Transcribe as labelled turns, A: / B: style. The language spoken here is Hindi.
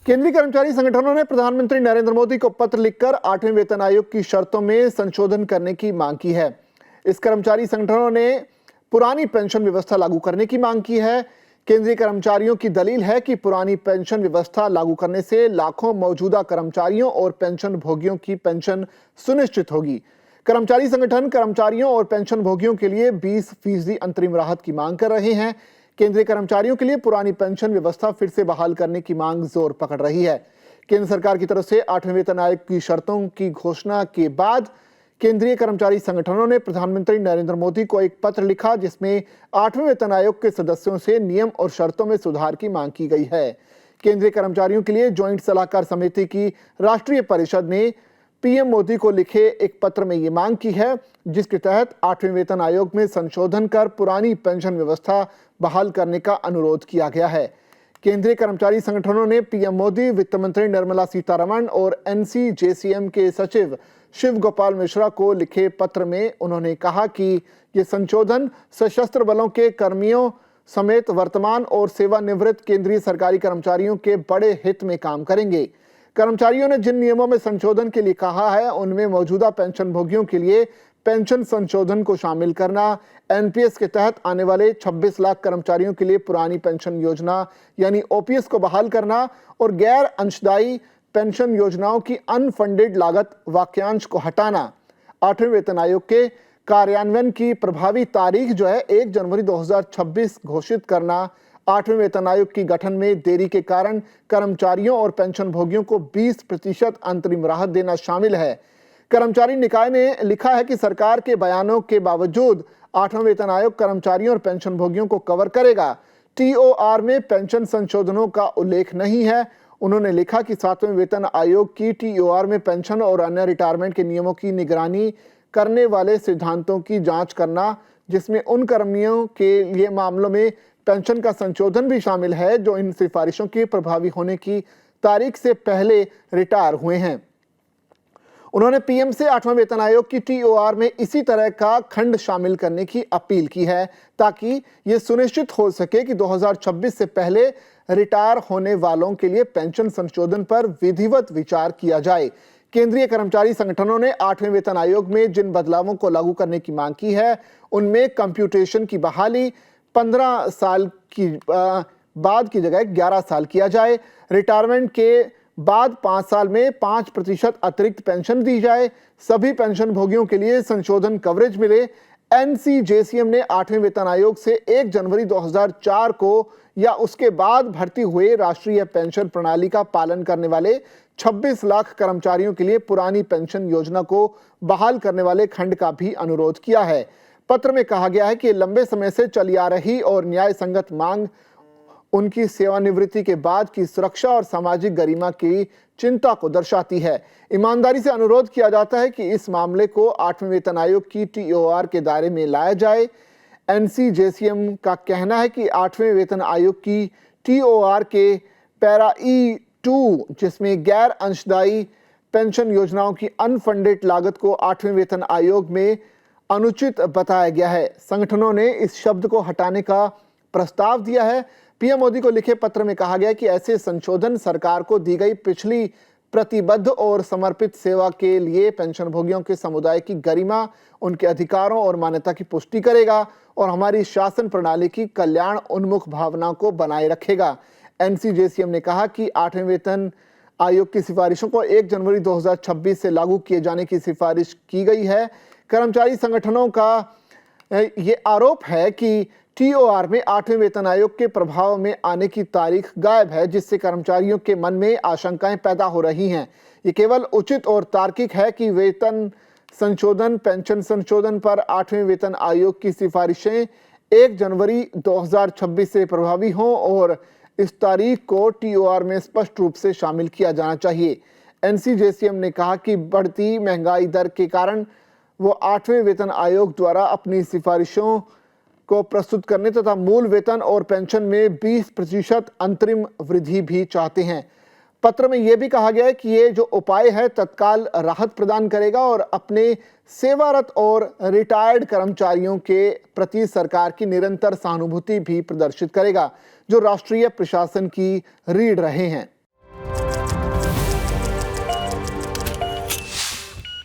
A: केंद्रीय कर्मचारी संगठनों ने प्रधानमंत्री नरेंद्र मोदी को पत्र लिखकर 8वें वेतन आयोग की शर्तों में संशोधन करने की मांग की है। इस कर्मचारी संगठनों ने पुरानी पेंशन व्यवस्था लागू करने की मांग की है। केंद्रीय कर्मचारियों की दलील है कि पुरानी पेंशन व्यवस्था लागू करने से लाखों मौजूदा कर्मचारियों और पेंशन भोगियों की पेंशन सुनिश्चित होगी। कर्मचारी संगठन कर्मचारियों और पेंशन भोगियों के लिए 20% अंतरिम राहत की मांग कर रहे हैं। केंद्रीय कर्मचारियों के लिए पुरानी पेंशन व्यवस्था फिर से बहाल करने की मांग जोर पकड़ रही है। केंद्र सरकार की तरफ से 8वें वेतन आयोग की शर्तों की घोषणा के बाद केंद्रीय कर्मचारी संगठनों ने प्रधानमंत्री नरेंद्र मोदी को एक पत्र लिखा, जिसमें 8वें वेतन आयोग के सदस्यों से नियम और शर्तों में सुधार की मांग की गई है। केंद्रीय कर्मचारियों के लिए ज्वाइंट सलाहकार समिति की राष्ट्रीय परिषद ने पीएम मोदी को लिखे एक पत्र में ये मांग की है, जिसके तहत 8वें वेतन आयोग में संशोधन कर पुरानी पेंशन व्यवस्था बहाल करने का अनुरोध किया गया है। केंद्रीय कर्मचारी संगठनों ने पीएम मोदी, वित्त मंत्री निर्मला सीतारमण और एनसीजेसीएम के सचिव शिव गोपाल मिश्रा को लिखे पत्र में उन्होंने कहा कि ये संशोधन सशस्त्र बलों के कर्मियों समेत वर्तमान और सेवानिवृत्त केंद्रीय सरकारी कर्मचारियों के बड़े हित में काम करेंगे। कर्मचारियों ने जिन नियमों में संशोधन के लिए कहा है, उनमें मौजूदा पेंशन भोगियों के लिए पेंशन संशोधन को शामिल करना, एनपीएस के तहत आने वाले 26 लाख कर्मचारियों के लिए पुरानी पेंशन योजना यानी ओपीएस को बहाल करना और गैर अंशदायी पेंशन योजनाओं की अनफंडेड लागत वाक्यांश को हटाना। 8वें वेतन आयोग के कार्यान्वयन की प्रभावी तारीख जो है 1 जनवरी 2026 घोषित करना। 8वें वेतन आयोग की गठन में देरी के कारण कर्मचारियों और पेंशन भोगियों को 20% अंतरिम राहत देना शामिल है। कर्मचारी निकाय ने लिखा है कि सरकार के बयानों के बावजूद 8वां वेतन आयोग कर्मचारियों और पेंशन भोगियों को कवर करेगा। टीओआर में पेंशन संशोधनों का उल्लेख नहीं है। उन्होंने लिखा कि 7वें वेतन आयोग की टीओआर में पेंशन और अन्य रिटायरमेंट के नियमों की निगरानी करने वाले सिद्धांतों की जांच करना, जिसमें उन कर्मियों के लिए मामलों में पेंशन का संशोधन भी शामिल है जो इन सिफारिशों के प्रभावी होने की तारीख से पहले रिटायर हुए हैं। उन्होंने पीएम से 8वां वेतन आयोग की टीओआर में इसी तरह का खंड शामिल करने की अपील की है, ताकि यह सुनिश्चित हो सके कि 2026 से पहले रिटायर होने वालों के लिए पेंशन संशोधन पर विधिवत विचार किया जाए। केंद्रीय कर्मचारी संगठनों ने 8वें वेतन आयोग में जिन बदलावों को लागू करने की मांग की है, उनमें कंप्यूटेशन की बहाली 15 साल की बाद की जगह 11 साल किया जाए, रिटायरमेंट के बाद 5 साल में 5% अतिरिक्त पेंशन दी जाए, सभी पेंशन भोगियों के लिए संशोधन कवरेज मिले। एनसीजेसीएम ने 8वें वेतन आयोग से 1 जनवरी 2004 को या उसके बाद भर्ती हुए राष्ट्रीय पेंशन प्रणाली का पालन करने वाले 26 लाख कर्मचारियों के लिए पुरानी पेंशन योजना को बहाल करने वाले खंड का भी अनुरोध किया है। पत्र में कहा गया है कि लंबे समय से चली आ रही और न्याय संगत मांग उनकी सेवानिवृत्ति के बाद की सुरक्षा और सामाजिक गरिमा की चिंता को दर्शाती है। ईमानदारी से अनुरोध किया जाता है कि इस मामले को 8वें वेतन आयोग की टीओआर के दायरे में लाया जाए। एनसीजेसीएम का कहना है कि 8वें वेतन आयोग की टीओआर के पैरा E2, जिसमें गैर अंशदायी पेंशन योजनाओं की अनफंडेड लागत को 8वें वेतन आयोग में अनुचित बताया गया है। संगठनों ने इस शब्द को हटाने का प्रस्ताव दिया है। पीएम मोदी को लिखे पत्र में कहा गया कि ऐसे संशोधन सरकार को दी गई पिछली प्रतिबद्ध और समर्पित सेवा के लिए पेंशन भोगियों के समुदाय की गरिमा, उनके अधिकारों और मान्यता की पुष्टि करेगा और हमारी शासन प्रणाली की कल्याण उन्मुख भावना को बनाए रखेगा। एनसीजेसीएम ने कहा कि 8वें वेतन आयोग की सिफारिशों को 1 जनवरी 2026 से लागू किए जाने की सिफारिश की गई है। कर्मचारी संगठनों का ये आरोप है कि टीओआर में 8वें वेतन आयोग के प्रभाव में आने की तारीख गायब है, जिससे कर्मचारियों के मन में आशंकाएं पैदा हो रही हैं। ये केवल उचित और तार्किक है कि वेतन संशोधन, पेंशन संशोधन पर 8वें वेतन आयोग की सिफारिशें 1 जनवरी 2026 से प्रभावी हों और इस तारीख को टीओआर में स्पष्ट रूप से शामिल किया जाना चाहिए। एनसीजेसीएम ने कहा कि बढ़ती महंगाई दर के कारण वो 8वें वेतन आयोग द्वारा अपनी सिफारिशों को प्रस्तुत करने तथा मूल वेतन और पेंशन में 20% अंतरिम वृद्धि भी चाहते हैं। पत्र में यह भी कहा गया है कि ये जो उपाय है तत्काल राहत प्रदान करेगा और अपने सेवारत और रिटायर्ड कर्मचारियों के प्रति सरकार की निरंतर सहानुभूति भी प्रदर्शित करेगा, जो राष्ट्रीय प्रशासन की रीढ़ रहे हैं।